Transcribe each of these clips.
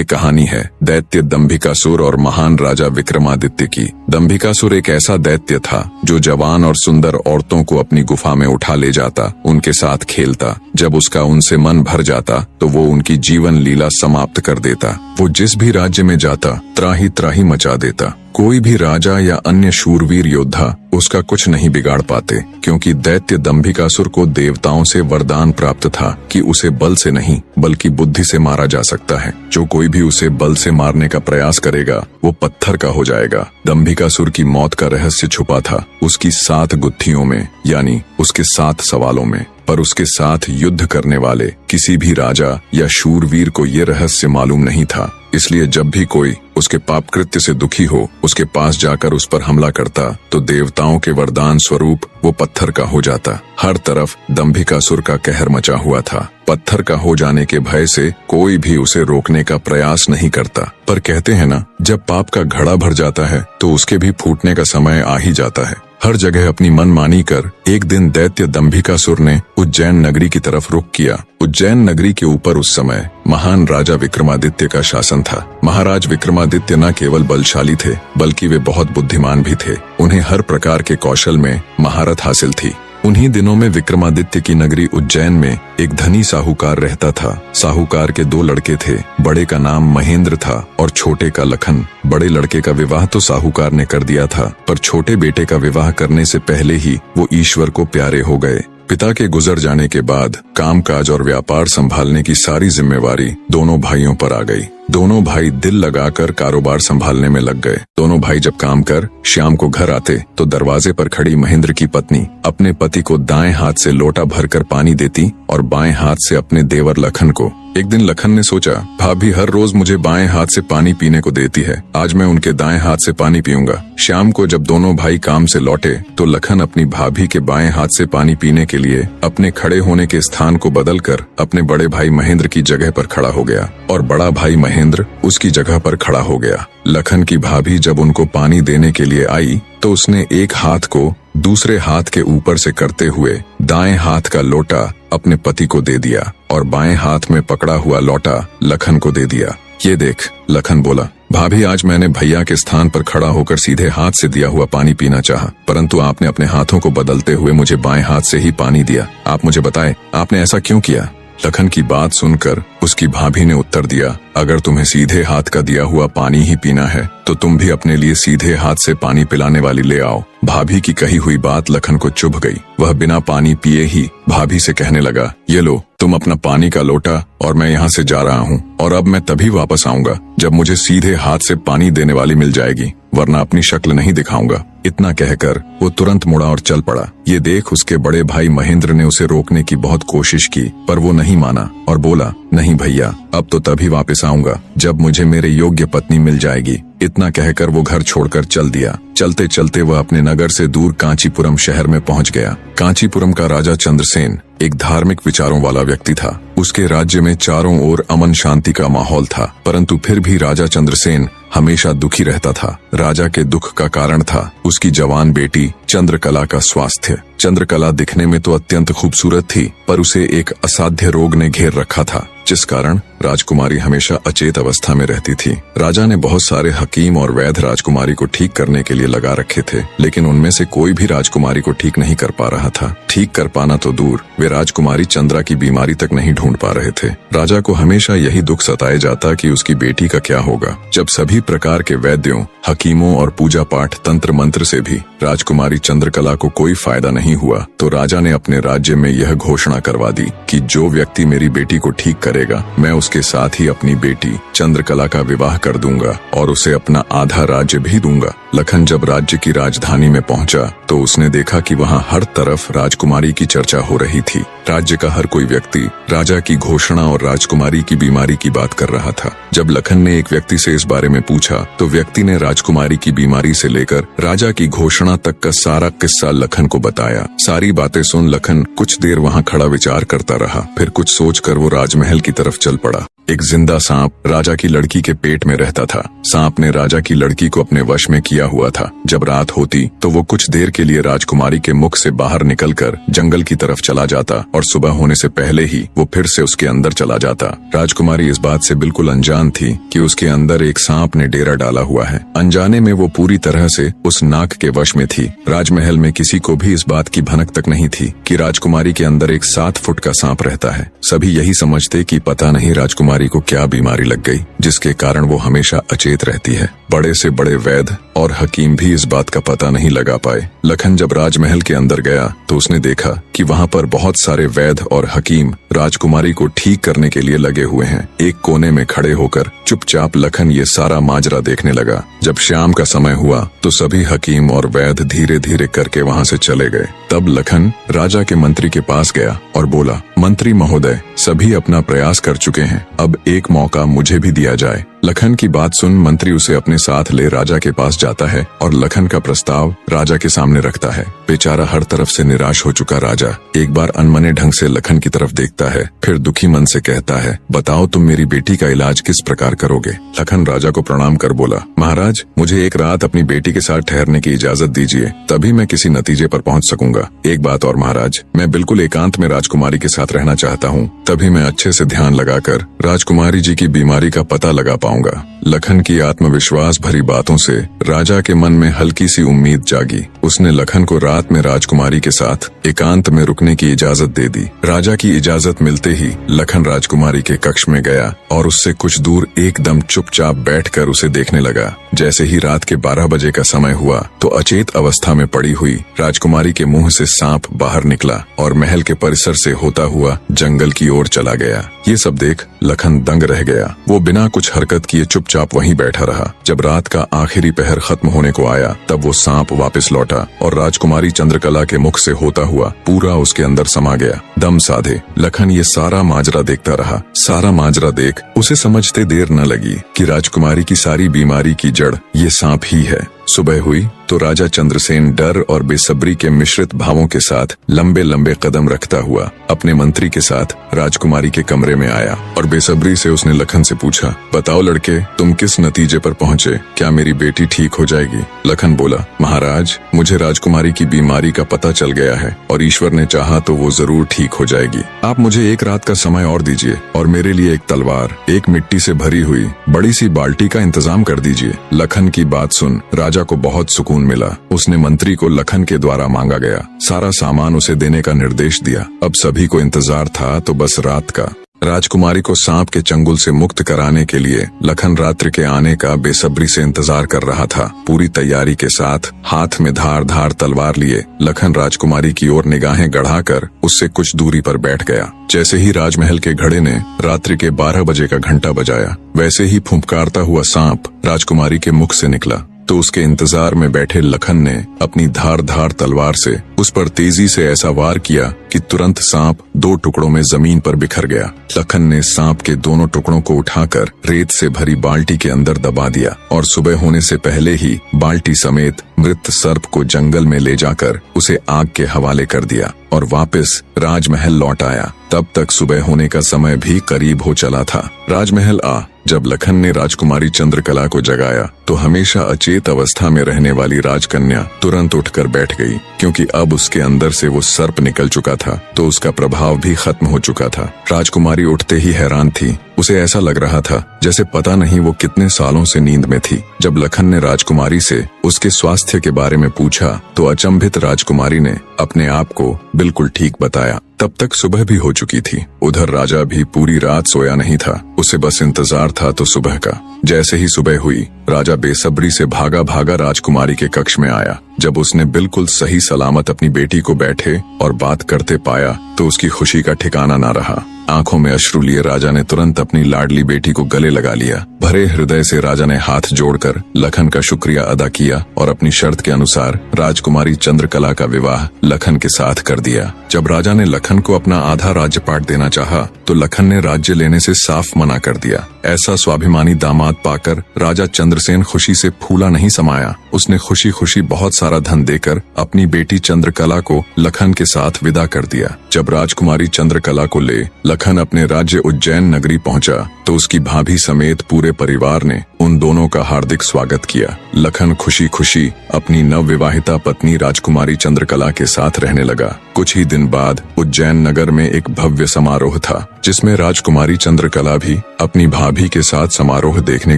ये कहानी है दैत्य दंभिकासुर और महान राजा विक्रमादित्य की। दंभिकासुर एक ऐसा दैत्य था जो जवान और सुंदर औरतों को अपनी गुफा में उठा ले जाता, उनके साथ खेलता। जब उसका उनसे मन भर जाता तो वो उनकी जीवन लीला समाप्त कर देता। वो जिस भी राज्य में जाता त्राही त्राही मचा देता। कोई भी राजा या अन्य शूरवीर योद्धा उसका कुछ नहीं बिगाड़ पाते, क्योंकि दैत्य दंभिकासुर को देवताओं से वरदान प्राप्त था कि उसे बल से नहीं बल्कि बुद्धि से मारा जा सकता है। जो कोई भी उसे बल से मारने का प्रयास करेगा वो पत्थर का हो जाएगा। दंभिकासुर की मौत का रहस्य छुपा था उसकी 7 गुत्थियों में, यानी उसके 7 सवालों में। पर उसके साथ युद्ध करने वाले किसी भी राजा या शूरवीर को ये रहस्य मालूम नहीं था। इसलिए जब भी कोई उसके पाप कृत्य से दुखी हो उसके पास जाकर उस पर हमला करता तो देवताओं के वरदान स्वरूप वो पत्थर का हो जाता। हर तरफ दंभिकासुर का कहर मचा हुआ था। पत्थर का हो जाने के भय से कोई भी उसे रोकने का प्रयास नहीं करता। पर कहते हैं ना, जब पाप का घड़ा भर जाता है तो उसके भी फूटने का समय आ ही जाता है। हर जगह अपनी मनमानी कर एक दिन दैत्य दंभिकासुर ने उज्जैन नगरी की तरफ रुख किया। उज्जैन नगरी के ऊपर उस समय महान राजा विक्रमादित्य का शासन था। महाराज विक्रमादित्य न केवल बलशाली थे बल्कि वे बहुत बुद्धिमान भी थे। उन्हें हर प्रकार के कौशल में महारत हासिल थी। उन्हीं दिनों में विक्रमादित्य की नगरी उज्जैन में एक धनी साहूकार रहता था। साहूकार के 2 लड़के थे। बड़े का नाम महेंद्र था और छोटे का लखन। बड़े लड़के का विवाह तो साहूकार ने कर दिया था, पर छोटे बेटे का विवाह करने से पहले ही वो ईश्वर को प्यारे हो गए। पिता के गुजर जाने के बाद कामकाज और व्यापार संभालने की सारी जिम्मेवारी दोनों भाइयों पर आ गई। दोनों भाई दिल लगाकर कारोबार संभालने में लग गए। दोनों भाई जब काम कर शाम को घर आते तो दरवाजे पर खड़ी महेंद्र की पत्नी अपने पति को दाएं हाथ से लोटा भरकर पानी देती और बाएं हाथ से अपने देवर लखन को। एक दिन लखन ने सोचा, भाभी हर रोज मुझे बाएं हाथ से पानी पीने को देती है, आज मैं उनके दाएं हाथ से पानी पीऊंगा। शाम को जब दोनों भाई काम से लौटे तो लखन अपनी भाभी के बाएं हाथ से पानी पीने के लिए अपने खड़े होने के स्थान को बदलकर अपने बड़े भाई महेंद्र की जगह पर खड़ा हो गया और बड़ा भाई महेंद्र उसकी जगह पर खड़ा हो गया। लखन की भाभी जब उनको पानी देने के लिए आई तो उसने एक हाथ को दूसरे हाथ के ऊपर से करते हुए दाएं हाथ का लोटा अपने पति को दे दिया और बाएं हाथ में पकड़ा हुआ लोटा लखन को दे दिया। ये देख, लखन बोला, भाभी आज मैंने भैया के स्थान पर खड़ा होकर सीधे हाथ से दिया हुआ पानी पीना चाहा, परंतु आपने अपने हाथों को बदलते हुए मुझे बाएं हाथ से ही पानी दिया। आप मुझे बताएं, आपने ऐसा क्यों किया? लखन की बात सुनकर उसकी भाभी ने उत्तर दिया, अगर तुम्हें सीधे हाथ का दिया हुआ पानी ही पीना है तो तुम भी अपने लिए सीधे हाथ से पानी पिलाने वाली ले आओ। भाभी की कही हुई बात लखन को चुभ गई। वह बिना पानी पिए ही भाभी से कहने लगा, ये लो तुम अपना पानी का लोटा और मैं यहाँ से जा रहा हूँ और अब मैं तभी वापस आऊंगा जब मुझे सीधे हाथ से पानी देने वाली मिल जाएगी, वरना अपनी शक्ल नहीं दिखाऊंगा। इतना कहकर वो तुरंत मुड़ा और चल पड़ा। ये देख उसके बड़े भाई महेंद्र ने उसे रोकने की बहुत कोशिश की, पर वो नहीं माना और बोला, नहीं भैया, अब तो तभी वापस आऊंगा जब मुझे मेरे योग्य पत्नी मिल जाएगी। इतना कहकर वो घर छोड़कर चल दिया। चलते चलते वह अपने नगर से दूर कांचीपुरम शहर में पहुंच गया। कांचीपुरम का राजा चंद्रसेन एक धार्मिक विचारों वाला व्यक्ति था। उसके राज्य में चारों ओर अमन शांति का माहौल था, परंतु फिर भी राजा चंद्रसेन हमेशा दुखी रहता था। राजा के दुख का कारण था उसकी जवान बेटी चंद्रकला का स्वास्थ्य। चंद्रकला दिखने में तो अत्यंत खूबसूरत थी, पर उसे एक असाध्य रोग ने घेर रखा था, जिस कारण राजकुमारी हमेशा अचेत अवस्था में रहती थी। राजा ने बहुत सारे हकीम और वैद्य राजकुमारी को ठीक करने के लिए लगा रखे थे, लेकिन उनमें से कोई भी राजकुमारी को ठीक नहीं कर पा रहा था। ठीक कर पाना तो दूर, वे राजकुमारी चंद्रा की बीमारी तक नहीं ढूंढ पा रहे थे। राजा को हमेशा यही दुख सताए जाता कि उसकी बेटी का क्या होगा। जब सभी प्रकार के वैद्यों, हकीमों और पूजा पाठ तंत्र मंत्र से भी राजकुमारी चंद्रकला को कोई फायदा नहीं हुआ, तो राजा ने अपने राज्य में यह घोषणा करवा दी कि जो व्यक्ति मेरी बेटी को ठीक करेगा, मैं उसके साथ ही अपनी बेटी चंद्रकला का विवाह कर दूंगा और उसे अपना आधा राज्य भी दूंगा। लखन जब राज्य की राजधानी में पहुंचा तो उसने देखा कि वहां हर तरफ राजकुमारी की चर्चा हो रही थी। राज्य का हर कोई व्यक्ति राजा की घोषणा और राजकुमारी की बीमारी की बात कर रहा था। जब लखन ने एक व्यक्ति से इस बारे में पूछा तो व्यक्ति ने राजकुमारी की बीमारी से लेकर राजा की घोषणा तक का सारा किस्सा लखन को बताया। सारी बातें सुन लखन कुछ देर वहां खड़ा विचार करता रहा, फिर कुछ सोचकर वो राजमहल की तरफ चल पड़ा। एक जिंदा सांप राजा की लड़की के पेट में रहता था। सांप ने राजा की लड़की को अपने वश में किया हुआ था। जब रात होती तो वो कुछ देर के लिए राजकुमारी के मुख से बाहर निकलकर जंगल की तरफ चला जाता और सुबह होने से पहले ही वो फिर से उसके अंदर चला जाता। राजकुमारी इस बात से बिल्कुल अनजान थी कि उसके अंदर एक सांप ने डेरा डाला हुआ है। अनजाने में वो पूरी तरह से उस नाग के वश में थी। राजमहल में किसी को भी इस बात की भनक तक नहीं थी कि राजकुमारी के अंदर एक 7 फुट का सांप रहता है। सभी यही समझते कि पता नहीं राजकुमारी को क्या बीमारी लग गई जिसके कारण वो हमेशा अचेत रहती है। बड़े से बड़े वैद्य और हकीम भी इस बात का पता नहीं लगा पाए। लखन जब राजमहल के अंदर गया तो उसने देखा कि वहाँ पर बहुत सारे वैद्य और हकीम राजकुमारी को ठीक करने के लिए लगे हुए हैं। एक कोने में खड़े होकर चुपचाप लखन ये सारा माजरा देखने लगा। जब शाम का समय हुआ तो सभी हकीम और वैद्य धीरे धीरे करके वहाँ से चले गए। तब लखन राजा के मंत्री के पास गया और बोला, मंत्री महोदय, सभी अपना प्रयास कर चुके हैं, अब एक मौका मुझे भी दिया जाए। लखन की बात सुन मंत्री उसे अपने साथ ले राजा के पास जाता है और लखन का प्रस्ताव राजा के सामने रखता है। बेचारा हर तरफ से निराश हो चुका राजा एक बार अनमने ढंग से लखन की तरफ देखता है, फिर दुखी मन से कहता है, बताओ तुम मेरी बेटी का इलाज किस प्रकार करोगे। लखन राजा को प्रणाम कर बोला, महाराज, मुझे एक रात अपनी बेटी के साथ ठहरने की इजाजत दीजिए, तभी मैं किसी नतीजे पर पहुंच सकूंगा। एक बात और महाराज, मैं बिल्कुल एकांत में राजकुमारी के साथ रहना चाहता हूँ, तभी मैं अच्छे से ध्यान लगाकर राजकुमारी जी की बीमारी का पता लगा पाऊंगा। लखन की आत्मविश्वास भरी बातों से राजा के मन में हल्की सी उम्मीद जागी। उसने लखन को रात में राजकुमारी के साथ एकांत में रुकने की इजाजत दे दी। राजा की इजाजत मिलते ही लखन राजकुमारी के कक्ष में गया और उससे कुछ दूर एकदम चुपचाप बैठकर उसे देखने लगा। जैसे ही रात के 12 बजे का समय हुआ तो अचेत अवस्था में पड़ी हुई राजकुमारी के मुंह से सांप बाहर निकला और महल के परिसर से होता हुआ जंगल की ओर चला गया। ये सब देख लखन दंग रह गया। वो बिना कुछ हरकत किए चुपचाप वहीं बैठा रहा। जब रात का आखिरी पहर खत्म होने को आया तब वो सांप वापस लौटा और राजकुमारी चंद्रकला के मुख से होता हुआ पूरा उसके अंदर समा गया। दम साधे लखन ये सारा माजरा देखता रहा। सारा माजरा देख उसे समझते देर न लगी कि राजकुमारी की सारी बीमारी की जड़ ये सांप ही है। सुबह हुई तो राजा चंद्रसेन डर और बेसब्री के मिश्रित भावों के साथ लंबे लंबे कदम रखता हुआ अपने मंत्री के साथ राजकुमारी के कमरे में आया और बेसब्री से उसने लखन से पूछा, बताओ लड़के, तुम किस नतीजे पर पहुँचे? क्या मेरी बेटी ठीक हो जाएगी? लखन बोला, महाराज, मुझे राजकुमारी की बीमारी का पता चल गया है और ईश्वर ने चाहा तो वो जरूर ठीक हो जाएगी। आप मुझे एक रात का समय और दीजिए और मेरे लिए एक तलवार, एक मिट्टी से भरी हुई बड़ी सी बाल्टी का इंतजाम कर दीजिए। लखन की बात सुन राजा को बहुत सुकून मिला। उसने मंत्री को लखन के द्वारा मांगा गया सारा सामान उसे देने का निर्देश दिया। अब सभी को इंतजार था तो बस रात का। राजकुमारी को सांप के चंगुल से मुक्त कराने के लिए लखन रात्रि के आने का बेसब्री से इंतजार कर रहा था। पूरी तैयारी के साथ हाथ में धार धार तलवार लिए लखन राजकुमारी की ओर निगाहें गढ़ाकर उससे कुछ दूरी पर बैठ गया। जैसे ही राजमहल के घड़े ने रात्रि के 12 बजे का घंटा बजाया, वैसे ही फुंफकारता हुआ सांप राजकुमारी के मुख से निकला तो उसके इंतजार में बैठे लखन ने अपनी धार धार तलवार से उस पर तेजी से ऐसा वार किया कि तुरंत सांप 2 टुकड़ों में जमीन पर बिखर गया। लखन ने सांप के दोनों टुकड़ों को उठाकर रेत से भरी बाल्टी के अंदर दबा दिया और सुबह होने से पहले ही बाल्टी समेत मृत सर्प को जंगल में ले जाकर उसे आग के हवाले कर दिया और वापस राजमहल लौट आया। तब तक सुबह होने का समय भी करीब हो चला था। राजमहल जब लखन ने राजकुमारी चंद्रकला को जगाया तो हमेशा अचेत अवस्था में रहने वाली राजकन्या तुरंत उठकर बैठ गई, क्योंकि अब उसके अंदर से वो सर्प निकल चुका था तो उसका प्रभाव भी खत्म हो चुका था। राजकुमारी उठते ही हैरान थी। उसे ऐसा लग रहा था जैसे पता नहीं वो कितने सालों से नींद में थी। जब लखन ने राजकुमारी से उसके स्वास्थ्य के बारे में पूछा तो अचंभित राजकुमारी ने अपने आप को बिल्कुल ठीक बताया। तब तक सुबह भी हो चुकी थी। उधर राजा भी पूरी रात सोया नहीं था। उसे बस इंतजार था तो सुबह का। जैसे ही सुबह हुई राजा बेसब्री से भागा भागा राजकुमारी के कक्ष में आया। जब उसने बिल्कुल सही सलामत अपनी बेटी को बैठे और बात करते पाया तो उसकी खुशी का ठिकाना न रहा। आंखों में अश्रु लिए राजा ने तुरंत अपनी लाडली बेटी को गले लगा लिया। भरे हृदय से राजा ने हाथ जोड़कर लखन का शुक्रिया अदा किया और अपनी शर्त के अनुसार राजकुमारी चंद्रकला का विवाह लखन के साथ कर दिया। जब राजा ने लखन को अपना आधा राज्यपाट देना चाहा तो लखन ने राज्य लेने से साफ मना कर दिया। ऐसा स्वाभिमानी दामाद पाकर राजा चंद्रसेन खुशी से फूला नहीं समाया। उसने खुशी खुशी बहुत सारा धन देकर अपनी बेटी चंद्रकला को लखन के साथ विदा कर दिया। जब राजकुमारी चंद्रकला को ले लखन लखन अपने राज्य उज्जैन नगरी पहुंचा तो उसकी भाभी समेत पूरे परिवार ने उन दोनों का हार्दिक स्वागत किया। लखन खुशी खुशी अपनी नवविवाहिता पत्नी राजकुमारी चंद्रकला के साथ रहने लगा। कुछ ही दिन बाद उज्जैन नगर में एक भव्य समारोह था जिसमें राजकुमारी चंद्रकला भी अपनी भाभी के साथ समारोह देखने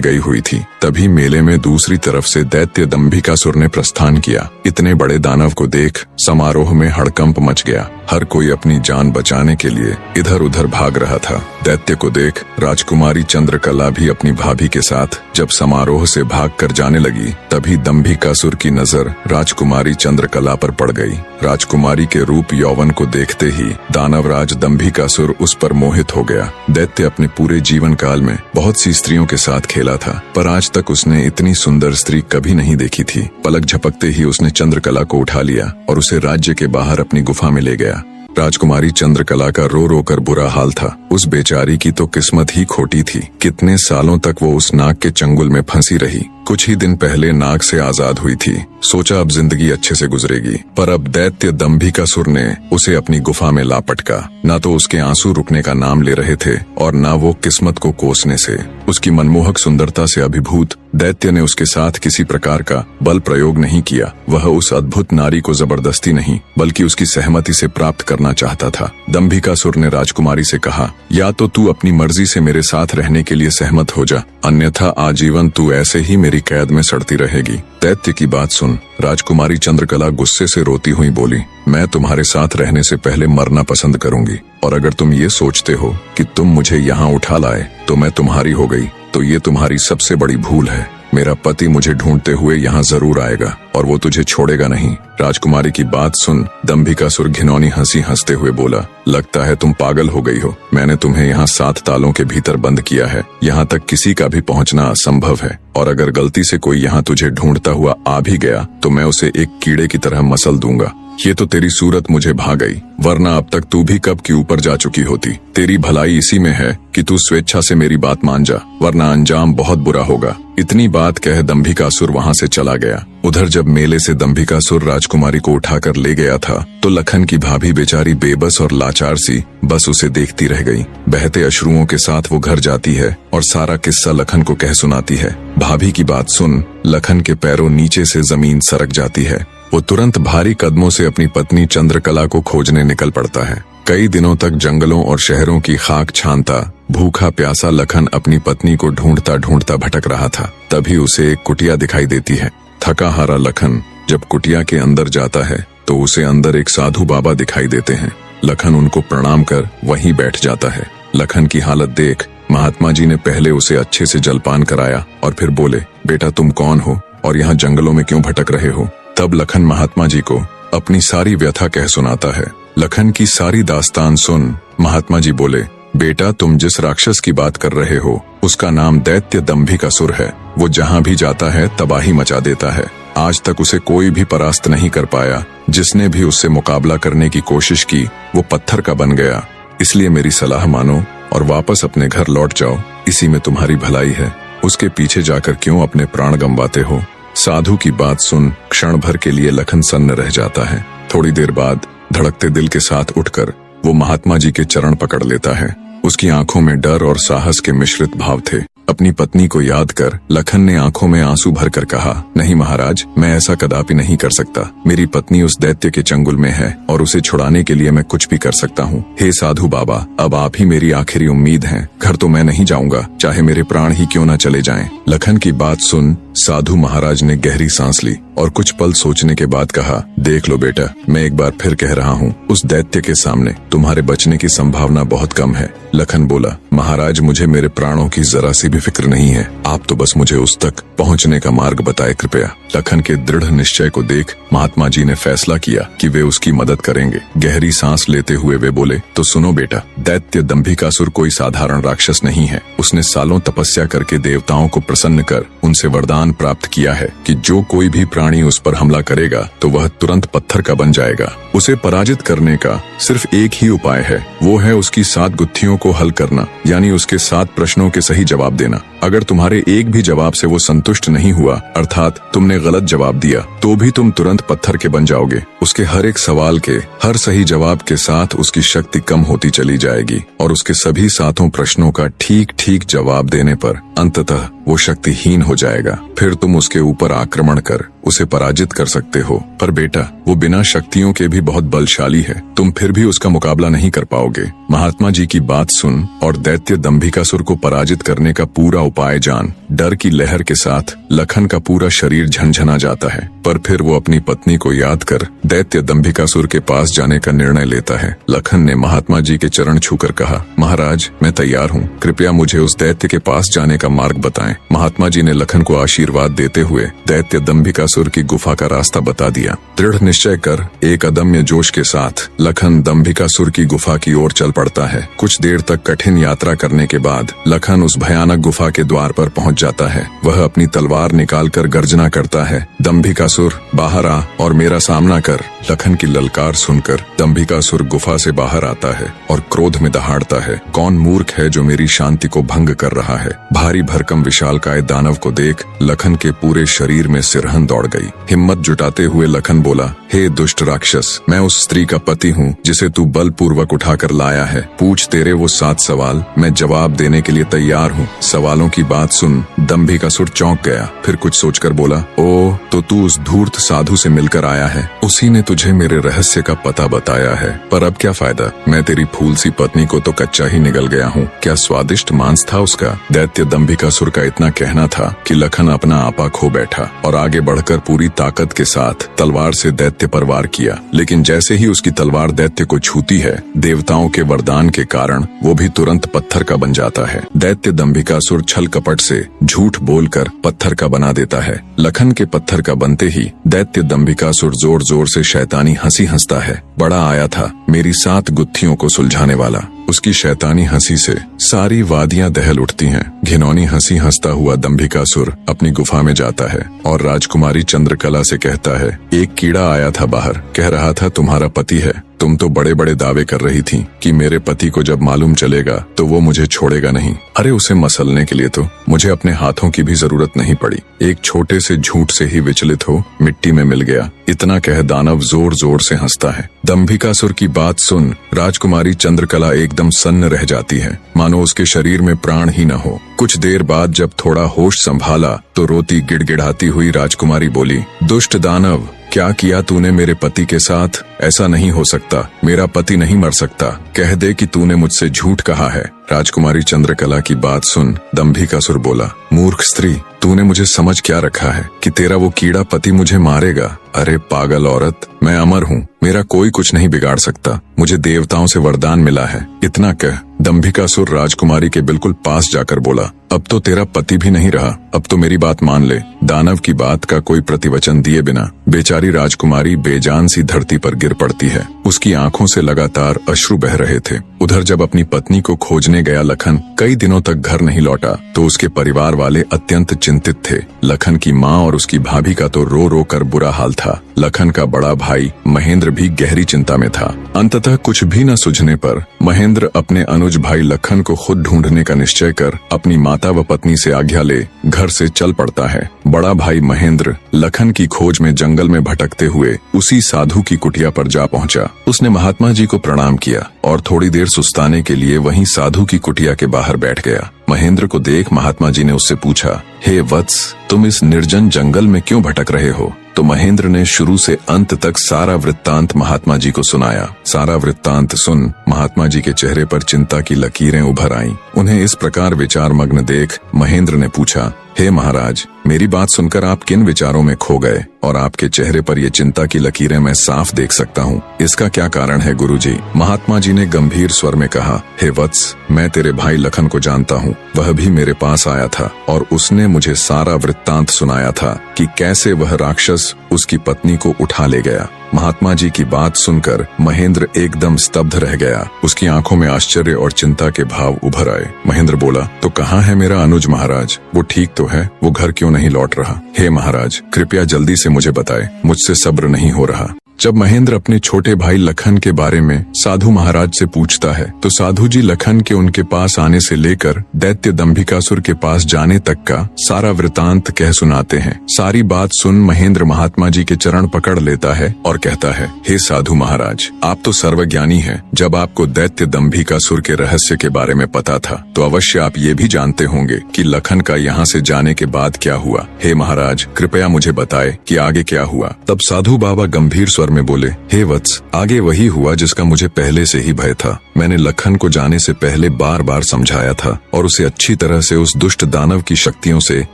गई हुई थी। तभी मेले में दूसरी तरफ से दैत्य दंभिकासुर ने प्रस्थान किया। इतने बड़े दानव को देख समारोह में हड़कंप मच गया। हर कोई अपनी जान बचाने के लिए इधर उधर भाग रहा था। दैत्य को देख राजकुमारी चंद्रकला भी अपनी भाभी के साथ जब समारोह से भागकर जाने लगी, तभी दंभिकासुर की नजर राजकुमारी चंद्रकला पर पड़ गई। राजकुमारी के रूप यौवन को देखते ही दानवराज दंभिकासुर उस पर मोहित हो गया। दैत्य अपने पूरे जीवन काल में बहुत सी स्त्रियों के साथ खेला था, पर आज तक उसने इतनी सुंदर स्त्री कभी नहीं देखी थी। पलक झपकते ही उसने चंद्रकला को उठा लिया और उसे राज्य के बाहर अपनी गुफा में ले गया। राजकुमारी चंद्रकला का रो रो कर बुरा हाल था। उस बेचारी की तो किस्मत ही खोटी थी। कितने सालों तक वो उस नाग के चंगुल में फंसी रही। कुछ ही दिन पहले नाग से आजाद हुई थी। सोचा अब जिंदगी अच्छे से गुजरेगी, पर अब दैत्य दंभिकासुर ने उसे अपनी गुफा में ला पटका। न तो उसके आंसू रुकने का नाम ले रहे थे और न वो किस्मत को कोसने से। उसकी मनमोहक सुंदरता से अभिभूत दैत्य ने उसके साथ किसी प्रकार का बल प्रयोग नहीं किया। वह उस अद्भुत नारी को जबरदस्ती नहीं बल्कि उसकी सहमति से प्राप्त करना चाहता था। दंभिकासुर ने राजकुमारी से कहा, या तो तू अपनी मर्जी से मेरे साथ रहने के लिए सहमत हो जा, अन्यथा आजीवन तू ऐसे ही मेरी कैद में सड़ती रहेगी। दैत्य की बात सुन राजकुमारी चंद्रकला गुस्से से रोती हुई बोली, मैं तुम्हारे साथ रहने से पहले मरना पसंद करूंगी, और अगर तुम ये सोचते हो कि तुम मुझे यहाँ उठा लाए तो मैं तुम्हारी हो गई, तो ये तुम्हारी सबसे बड़ी भूल है। मेरा पति मुझे ढूंढते हुए यहाँ जरूर आएगा और वो तुझे छोड़ेगा नहीं। राजकुमारी की बात सुन दंभिकासुर घिनौनी हंसी हंसते हुए बोला, लगता है तुम पागल हो गई हो। मैंने तुम्हें यहाँ 7 तालों के भीतर बंद किया है। यहाँ तक किसी का भी पहुँचना असंभव है, और अगर गलती से कोई यहाँ तुझे ढूंढता हुआ आ भी गया तो मैं उसे एक कीड़े की तरह मसल दूंगा। ये तो तेरी सूरत मुझे भा गई, वरना अब तक तू भी कब की ऊपर जा चुकी होती। तेरी भलाई इसी में है कि तू स्वेच्छा से मेरी बात मान जा, वरना अंजाम बहुत बुरा होगा। इतनी बात कह दंभिकासुर वहाँ से चला गया। उधर जब मेले से दंभिकासुर राजकुमारी को उठाकर ले गया था तो लखन की भाभी बेचारी बेबस और लाचार सी बस उसे देखती रह गई। बहते अश्रुओं के साथ वो घर जाती है और सारा किस्सा लखन को कह सुनाती है। भाभी की बात सुन लखन के पैरों नीचे से जमीन सरक जाती है। वो तुरंत भारी कदमों से अपनी पत्नी चंद्रकला को खोजने निकल पड़ता है। कई दिनों तक जंगलों और शहरों की खाक छानता भूखा प्यासा लखन अपनी पत्नी को ढूंढता ढूंढता भटक रहा था। तभी उसे एक कुटिया दिखाई देती है। थका हारा लखन जब कुटिया के अंदर जाता है तो उसे अंदर एक साधु बाबा दिखाई देते हैं। लखन उनको प्रणाम कर वहीं बैठ जाता है। लखन की हालत देख महात्मा जी ने पहले उसे अच्छे से जलपान कराया और फिर बोले, बेटा तुम कौन हो और यहाँ जंगलों में क्यों भटक रहे हो। तब लखन महात्मा जी को अपनी सारी व्यथा कह सुनाता है। लखन की सारी दास्तान सुन महात्मा जी बोले, बेटा तुम जिस राक्षस की बात कर रहे हो उसका नाम दैत्य दंभिकासुर है। वो जहाँ भी जाता है तबाही मचा देता है। आज तक उसे कोई भी परास्त नहीं कर पाया। जिसने भी उससे मुकाबला करने की कोशिश की वो पत्थर का बन गया। इसलिए मेरी सलाह मानो और वापस अपने घर लौट जाओ, इसी में तुम्हारी भलाई है। उसके पीछे जाकर क्यों अपने प्राण गंवाते हो। साधु की बात सुन क्षण भर के लिए लखन सन्न रह जाता है। थोड़ी देर बाद धड़कते दिल के साथ उठकर वो महात्मा जी के चरण पकड़ लेता है। उसकी आंखों में डर और साहस के मिश्रित भाव थे। अपनी पत्नी को याद कर लखन ने आंखों में आंसू भरकर कहा, नहीं महाराज, मैं ऐसा कदापि नहीं कर सकता। मेरी पत्नी उस दैत्य के चंगुल में है और उसे छुड़ाने के लिए मैं कुछ भी कर सकता हूँ। हे साधु बाबा, अब आप ही मेरी आखिरी उम्मीद हैं। घर तो मैं नहीं जाऊंगा, चाहे मेरे प्राण ही क्यों न चले जाएं। लखन की बात सुन साधु महाराज ने गहरी सांस ली और कुछ पल सोचने के बाद कहा, देख लो बेटा, मैं एक बार फिर कह रहा हूँ, उस दैत्य के सामने तुम्हारे बचने की संभावना बहुत कम है। लखन बोला, महाराज मुझे मेरे प्राणों की जरा सी भी फिक्र नहीं है। आप तो बस मुझे उस तक पहुँचने का मार्ग बताए कृपया। लखन के दृढ़ निश्चय को देख महात्मा जी ने फैसला किया कि वे उसकी मदद करेंगे। गहरी सांस लेते हुए वे बोले, तो सुनो बेटा, दैत्य दंभिकासुर कोई साधारण राक्षस नहीं है। उसने सालों तपस्या करके देवताओं को प्रसन्न कर उनसे वरदान प्राप्त किया है कि जो कोई भी प्राणी उस पर हमला करेगा तो वह तुरंत पत्थर का बन जाएगा। उसे पराजित करने का सिर्फ एक ही उपाय है, वो है उसकी 7 गुत्थियों को हल करना, यानी उसके 7 प्रश्नों के सही जवाब देना। अगर तुम्हारे एक भी जवाब से वो संतुष्ट नहीं हुआ, अर्थात तुमने गलत जवाब दिया, तो भी तुम तुरंत पत्थर के बन जाओगे। उसके हर एक सवाल के हर सही जवाब के साथ उसकी शक्ति कम होती चली जाएगी और उसके सभी 7 प्रश्नों का ठीक ठीक जवाब देने पर अंततः वो शक्तिहीन हो जाएगा। फिर तुम उसके ऊपर आक्रमण कर उसे पराजित कर सकते हो। पर बेटा, वो बिना शक्तियों के भी बहुत बलशाली है, तुम फिर भी उसका मुकाबला नहीं कर पाओगे। महात्मा जी की बात सुन और दैत्य दंभिकासुर को पराजित करने का पूरा उपाय जान। डर की लहर के साथ लखन का पूरा शरीर झनझना जाता है, पर फिर वो अपनी पत्नी को याद कर दैत्य दंभिकासुर के पास जाने का निर्णय लेता है। लखन ने महात्मा जी के चरण छूकर कहा, महाराज, मैं तैयार हूँ, कृपया मुझे उस दैत्य के पास जाने का मार्ग बताएं। महात्मा जी ने लखन को आशीर्वाद देते हुए दैत्य दंभिकासुर की गुफा का रास्ता बता दिया। दृढ़ निश्चय कर एक अदम्य जोश के साथ लखन दंभिकासुर की गुफा की ओर चल पड़ता है। कुछ देर तक कठिन यात्रा करने के बाद लखन उस भयानक गुफा के द्वार पर पहुंच जाता है। वह अपनी तलवार निकालकर गर्जना करता है, दंभिकासुर बाहर आ और मेरा सामना कर। लखन की ललकार सुनकर दंभिकासुर गुफा से बाहर आता है और क्रोध में दहाड़ता है, कौन मूर्ख है जो मेरी शांति को भंग कर रहा है। भारी भरकम विशालकाय दानव को देख लखन के पूरे शरीर में सिरहन दौड़ गई। हिम्मत जुटाते हुए लखन बोला, हे दुष्ट राक्षस, मैं उस स्त्री का पति हूँ जिसे तू बलपूर्वक उठाकर लाया है। पूछ तेरे वो 7 सवाल, मैं जवाब देने के लिए तैयार हूँ। सवालों की बात सुन दंभिकासुर चौंक गया, फिर कुछ सोचकर बोला, ओ तो तू उस धूर्त साधु से मिलकर आया है, उसी ने तुझे मेरे रहस्य का पता बताया है। पर अब क्या फायदा, मैं तेरी फूल सी पत्नी को तो कच्चा ही निगल गया हूँ। क्या स्वादिष्ट मांस था उसका। दैत्य दंभिकासुर का इतना कहना था कि लखन अपना आपा खो बैठा और आगे बढ़कर पूरी ताकत के साथ तलवार से दैत्य पर वार किया। लेकिन जैसे ही उसकी तलवार दैत्य को छूती है, देवताओं के वरदान के कारण वो भी तुरंत पत्थर का बन जाता है। दैत्य दंभिकासुर छल कपट से झूठ बोलकर पत्थर का बना देता है। लखन के पत्थर का बनते ही दैत्य दंभिकासुर जोर जोर से शैतानी हंसी हंसता है। बड़ा आया था मेरी 7 गुत्थियों को सुलझाने वाला। उसकी शैतानी हंसी से सारी वादियां दहल उठती हैं। घिनौनी हंसी हंसता हुआ दंभिकासुर अपनी गुफा में जाता है और राजकुमारी चंद्रकला से कहता है, एक कीड़ा आया था बाहर, कह रहा था तुम्हारा पति है। तुम तो बड़े बड़े दावे कर रही थी कि मेरे पति को जब मालूम चलेगा तो वो मुझे छोड़ेगा नहीं। अरे उसे मसलने के लिए तो मुझे अपने हाथों की भी जरूरत नहीं पड़ी, एक छोटे से झूठ से ही विचलित हो मिट्टी में मिल गया। इतना कह दानव जोर जोर से हंसता है। दंभिकासुर की बात सुन राजकुमारी चंद्रकला एकदम सन्न रह जाती है, मानो उसके शरीर में प्राण ही न हो। कुछ देर बाद जब थोड़ा होश संभाला तो रोती गिड़गिड़ाती हुई राजकुमारी बोली, दुष्ट दानव, क्या किया तूने मेरे पति के साथ। ऐसा नहीं हो सकता, मेरा पति नहीं मर सकता, कह दे कि तूने मुझसे झूठ कहा है। राजकुमारी चंद्रकला की बात सुन दंभिकासुर बोला, मूर्ख स्त्री, तूने मुझे समझ क्या रखा है कि तेरा वो कीड़ा पति मुझे मारेगा। अरे पागल औरत, मैं अमर हूँ, मेरा कोई कुछ नहीं बिगाड़ सकता, मुझे देवताओं से वरदान मिला है। इतना कह दंभिकासुर राजकुमारी के बिल्कुल पास जाकर बोला, अब तो तेरा पति भी नहीं रहा, अब तो मेरी बात मान ले। दानव की बात का कोई प्रतिवचन दिए बिना बेचारी राजकुमारी बेजान सी धरती पर गिर पड़ती है। उसकी आंखों से लगातार अश्रु बह रहे थे। उधर जब अपनी पत्नी को खोजने गया लखन कई दिनों तक घर नहीं लौटा तो उसके परिवार वाले अत्यंत चिंतित थे। लखन की माँ और उसकी भाभी का तो रो रो कर बुरा हाल था। लखन का बड़ा भाई महेंद्र भी गहरी चिंता में था। अंततः कुछ भी न सूझने पर महेंद्र अपने अनुज भाई लखन को खुद ढूंढने का निश्चय कर अपनी माता व पत्नी से आज्ञा ले घर से चल पड़ता है। बड़ा भाई महेंद्र लखन की खोज में जंगल में भटकते हुए उसी साधु की कुटिया पर जा पहुंचा। उसने महात्मा जी को प्रणाम किया और थोड़ी देर सुस्ताने के लिए वहीं साधु की कुटिया के बाहर बैठ गया। महेंद्र को देख महात्मा जी ने उससे पूछा, हे वत्स, तुम इस निर्जन जंगल में क्यों भटक रहे हो। तो महेंद्र ने शुरू से अंत तक सारा वृत्तांत महात्मा जी को सुनाया। सारा वृत्तांत सुन महात्मा जी के चेहरे पर चिंता की लकीरें उभर आईं। उन्हें इस प्रकार विचार मग्न देख महेंद्र ने पूछा, हे महाराज, मेरी बात सुनकर आप किन विचारों में खो गए और आपके चेहरे पर ये चिंता की लकीरें मैं साफ देख सकता हूँ। इसका क्या कारण है गुरुजी। महात्मा जी ने गंभीर स्वर में कहा, हे वत्स, मैं तेरे भाई लखन को जानता हूँ। वह भी मेरे पास आया था और उसने मुझे सारा वृत्तांत सुनाया था कि कैसे वह राक्षस उसकी पत्नी को उठा ले गया। महात्मा जी की बात सुनकर महेंद्र एकदम स्तब्ध रह गया। उसकी आंखों में आश्चर्य और चिंता के भाव उभर आए। महेंद्र बोला, तो कहाँ है मेरा अनुज महाराज, वो ठीक तो है, वो घर क्यों नहीं लौट रहा। हे महाराज, कृपया जल्दी से मुझे बताएं, मुझसे सब्र नहीं हो रहा। जब महेंद्र अपने छोटे भाई लखन के बारे में साधु महाराज से पूछता है तो साधु जी लखन के उनके पास आने से लेकर दैत्य दंभिकासुर के पास जाने तक का सारा वृतांत कह सुनाते हैं। सारी बात सुन महेंद्र महात्मा जी के चरण पकड़ लेता है और कहता है, हे साधु महाराज, आप तो सर्वज्ञानी हैं। जब आपको दैत्य दंभिकासुर के रहस्य के बारे में पता था तो अवश्य आप ये भी जानते होंगे कि लखन का यहाँ से जाने के बाद क्या हुआ। हे महाराज, कृपया मुझे बताए कि आगे क्या हुआ। तब साधु बाबा गंभीर स्वर में बोले, हे वत्स, आगे वही हुआ जिसका मुझे पहले से ही भय था। मैंने लखन को जाने से पहले बार बार समझाया था और उसे अच्छी तरह से उस दुष्ट दानव की शक्तियों से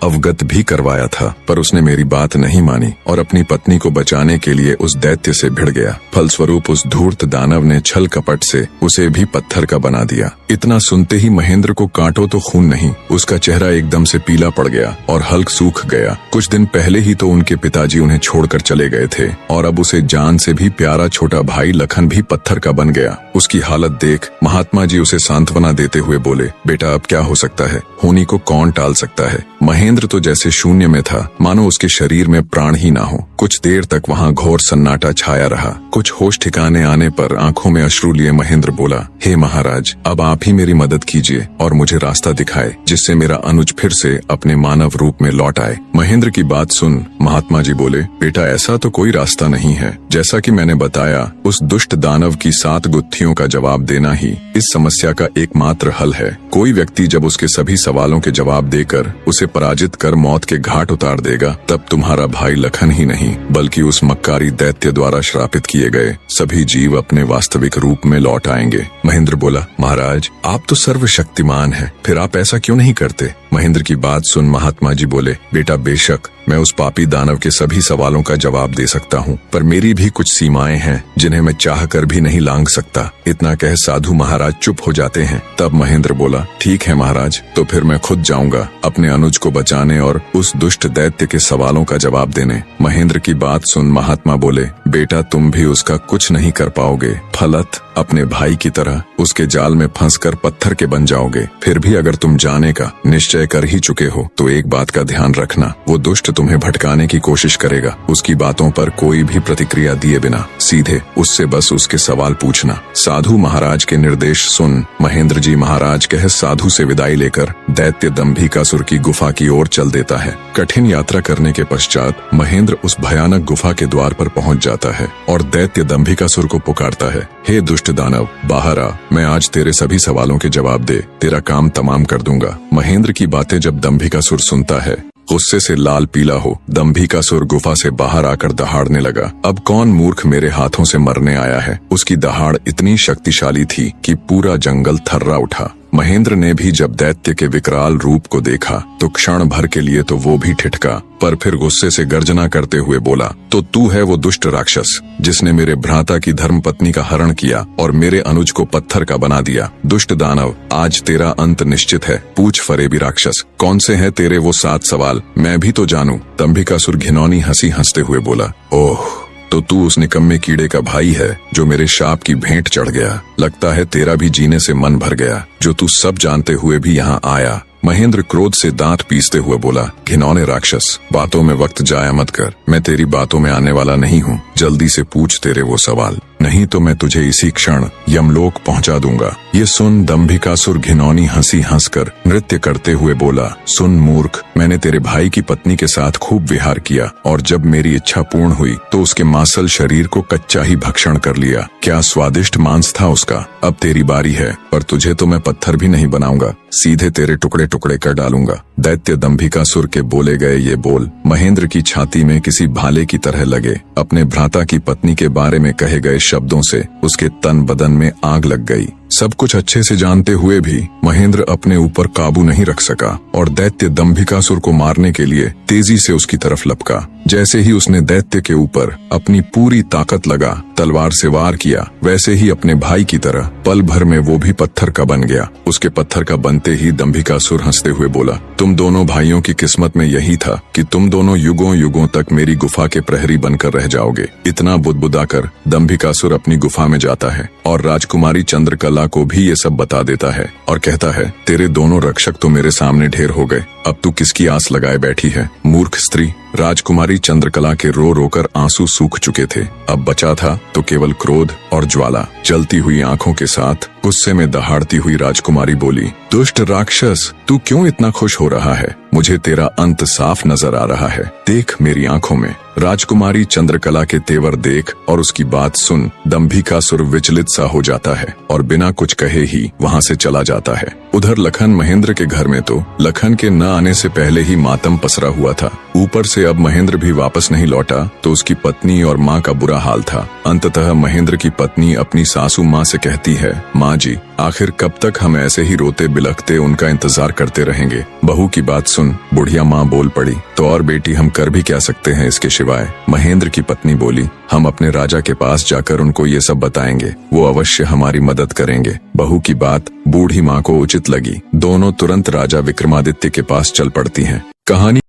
अवगत भी करवाया था, पर उसने मेरी बात नहीं मानी और अपनी पत्नी को बचाने के लिए उस दैत्य से भिड़ गया। फलस्वरूप उस धूर्त दानव ने छल कपट से उसे भी पत्थर का बना दिया। इतना सुनते ही महेंद्र को कांटो तो खून नहीं, उसका चेहरा एकदम से पीला पड़ गया और हल्क सूख गया। कुछ दिन पहले ही तो उनके पिताजी उन्हें छोड़कर चले गए थे और अब उसे जान से भी प्यारा छोटा भाई लखन भी पत्थर का बन गया। उसकी हालत देख महात्मा जी उसे सांत्वना देते हुए बोले, बेटा अब क्या हो सकता है, होनी को कौन टाल सकता है। महेंद्र तो जैसे शून्य में था, मानो उसके शरीर में प्राण ही ना हो। कुछ देर तक वहाँ घोर सन्नाटा छाया रहा। कुछ होश ठिकाने आने पर आंखों में अश्रु लिए महेंद्र बोला, हे महाराज, अब आप ही मेरी मदद कीजिए और मुझे रास्ता दिखाए जिससे मेरा अनुज फिर से अपने मानव रूप में लौट आए। महेंद्र की बात सुन महात्मा जी बोले, बेटा ऐसा तो कोई रास्ता नहीं है। जैसा कि मैंने बताया, उस दुष्ट दानव की 7 गुत्थियों का जवाब देना ही इस समस्या का एकमात्र हल है। कोई व्यक्ति जब उसके सभी सवालों के जवाब देकर उसे पराजित कर मौत के घाट उतार देगा, तब तुम्हारा भाई लखन ही नहीं बल्कि उस मक्कारी दैत्य द्वारा श्रापित किए गए सभी जीव अपने वास्तविक रूप में लौट आएंगे। महेंद्र बोला, महाराज, आप तो सर्वशक्तिमान हैं, फिर आप ऐसा क्यों नहीं करते। महेंद्र की बात सुन महात्मा जी बोले, बेटा बेशक मैं उस पापी दानव के सभी सवालों का जवाब दे सकता हूँ, पर मेरी भी कुछ सीमाएं हैं जिन्हें मैं चाह कर भी नहीं लांघ सकता। इतना कह साधु महाराज चुप हो जाते हैं। तब महेंद्र बोला, ठीक है महाराज, तो फिर मैं खुद जाऊंगा अपने अनुज को बचाने और उस दुष्ट दैत्य के सवालों का जवाब देने। महेंद्र की बात सुन महात्मा बोले, बेटा तुम भी उसका कुछ नहीं कर पाओगे, फलत अपने भाई की तरह उसके जाल में फंसकर पत्थर के बन जाओगे। फिर भी अगर तुम जाने का निश्चय कर ही चुके हो तो एक बात का ध्यान रखना, वो दुष्ट तुम्हें भटकाने की कोशिश करेगा। उसकी बातों पर कोई भी प्रतिक्रिया दिए बिना सीधे उससे बस उसके सवाल पूछना। साधु महाराज के निर्देश सुन महेंद्र जी महाराज कह साधु से विदाई लेकर दैत्य दंभिकासुर की गुफा की ओर चल देता है। कठिन यात्रा करने के पश्चात महेंद्र उस भयानक गुफा के द्वार पर पहुंच जाता है और दैत्य दंभिकासुर को पुकारता है, हे दुष्ट दानव, बाहर आ, मैं आज तेरे सभी सवालों के जवाब दे तेरा काम तमाम कर दूंगा। महेंद्र की बातें जब दंभिकासुर सुनता है, गुस्से से लाल पीला हो दंभिकासुर गुफा से बाहर आकर दहाड़ने लगा। अब कौन मूर्ख मेरे हाथों से मरने आया है। उसकी दहाड़ इतनी शक्तिशाली थी कि पूरा जंगल थर्रा उठा। महेंद्र ने भी जब दैत्य के विकराल रूप को देखा तो क्षण भर के लिए तो वो भी ठिठका, पर फिर गुस्से से गर्जना करते हुए बोला, तो तू है वो दुष्ट राक्षस जिसने मेरे भ्राता की धर्मपत्नी का हरण किया और मेरे अनुज को पत्थर का बना दिया। दुष्ट दानव, आज तेरा अंत निश्चित है। पूछ फरेबी राक्षस, कौन से हैं तेरे वो 7 सवाल, मैं भी तो जानूं। दंभिकासुर घिनौनी हंसी हंसते हुए बोला, ओह, तो तू उस निकम्मे कीड़े का भाई है जो मेरे शाप की भेंट चढ़ गया। लगता है तेरा भी जीने से मन भर गया, जो तू सब जानते हुए भी यहाँ आया। महेंद्र क्रोध से दांत पीसते हुए बोला, घिनौने राक्षस, बातों में वक्त जाया मत कर। मैं तेरी बातों में आने वाला नहीं हूँ। जल्दी से पूछ तेरे वो सवाल, नहीं तो मैं तुझे इसी क्षण यमलोक पहुंचा दूंगा। ये सुन दंभिकासुर घिनौनी हंसी हंसकर नृत्य करते हुए बोला, सुन मूर्ख, मैंने तेरे भाई की पत्नी के साथ खूब विहार किया और जब मेरी इच्छा पूर्ण हुई तो उसके मांसल शरीर को कच्चा ही भक्षण कर लिया। क्या स्वादिष्ट मांस था उसका। अब तेरी बारी है, पर तुझे तो मैं पत्थर भी नहीं बनाऊंगा, सीधे तेरे टुकड़े टुकड़े कर डालूंगा। दैत्य दंभिकासुर के बोले गए ये बोल महेंद्र की छाती में किसी भाले की तरह लगे। अपने भ्राता की पत्नी के बारे में कहे गए शब्दों से उसके तन बदन में आग लग गई। सब कुछ अच्छे से जानते हुए भी महेंद्र अपने ऊपर काबू नहीं रख सका और दैत्य दंभिकासुर को मारने के लिए तेजी से उसकी तरफ लपका। जैसे ही उसने दैत्य के ऊपर अपनी पूरी ताकत लगा तलवार से वार किया, वैसे ही अपने भाई की तरह पल भर में वो भी पत्थर का बन गया। उसके पत्थर का बनते ही दंभिकासुर हंसते हुए बोला, तुम दोनों भाइयों की किस्मत में यही था कि तुम दोनों युगों युगों तक मेरी गुफा के प्रहरी बनकर रह जाओगे। इतना बुदबुदाकर दंभिकासुर अपनी गुफा में जाता है और राजकुमारी चंद्रकला को भी ये सब बता देता है और कहता है, तेरे दोनों रक्षक तो मेरे सामने ढेर हो गए, अब तू किसकी आस लगाए बैठी है, मूर्ख स्त्री। राजकुमारी चंद्रकला के रो रोकर आंसू सूख चुके थे, अब बचा था तो केवल क्रोध और ज्वाला। जलती हुई आंखों के साथ गुस्से में दहाड़ती हुई राजकुमारी बोली, दुष्ट राक्षस, तू क्यों इतना खुश हो रहा है? मुझे तेरा अंत साफ नजर आ रहा है, देख मेरी आंखों में। राजकुमारी चंद्रकला के तेवर देख और उसकी बात सुन दंभिकासुर विचलित सा हो जाता है और बिना कुछ कहे ही वहाँ से चला जाता है। उधर लखन महेंद्र के घर में तो लखन के न आने से पहले ही मातम पसरा हुआ था। ऊपर से अब महेंद्र भी वापस नहीं लौटा तो उसकी पत्नी और माँ का बुरा हाल था। अंततः महेंद्र की पत्नी अपनी सासू माँ से कहती है, माँ जी, आखिर कब तक हम ऐसे ही रोते बिलखते उनका इंतजार करते रहेंगे? बहू की बात सुन बुढ़िया माँ बोल पड़ी, तो और बेटी हम कर भी क्या सकते हैं इसके सिवाय? महेंद्र की पत्नी बोली, हम अपने राजा के पास जाकर उनको ये सब बताएंगे, वो अवश्य हमारी मदद करेंगे। बहू की बात बूढ़ी माँ को उचित लगी। दोनों तुरंत राजा विक्रमादित्य के पास चल पड़ती हैं। कहानी